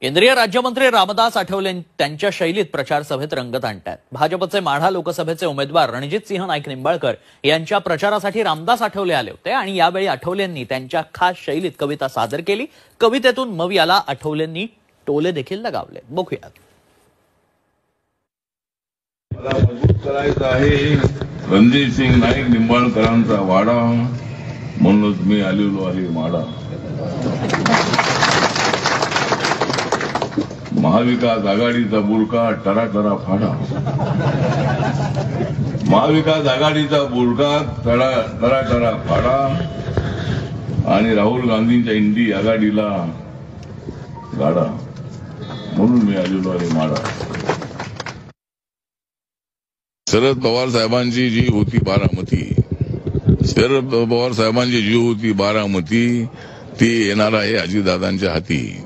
केंद्रीय राज्यमंत्री रामदास आठवले त्यांच्या शैलीत प्रचार सभेत रंगत आणतात। भाजपचे माढा लोकसभेचे उमेदवार रणजितसिंह नाईक निंबाळकर यांच्या प्रचारासाठी रामदास आठवले आले होते आणि यावेळी आठवलेंनी त्यांच्या खास शैलीत कविता सादर केली। कवितेतून मवियाला आठवलेंनी टोले देखील लगावले। बघूयात। मला मजबूत करायचं आहे रणजितसिंह नाईक निंबाळकरांचा वाडा, म्हणूनच मी आलेलो आहे माडा। महाविकास आघाडीचा बुरका टराटरा फाडा, महाविकास आघाडीचा बुरका टराटरा फाडा आणि राहुल गांधींच्या इंडी आघाडीला गाडा, म्हणून मी आलेलो आहे माडा। शरद पवार साहेबांची जी होती बारामती, शरद पवार साहेबांची जी होती बारामती ती येणार आहे अजितदादांच्या हाती।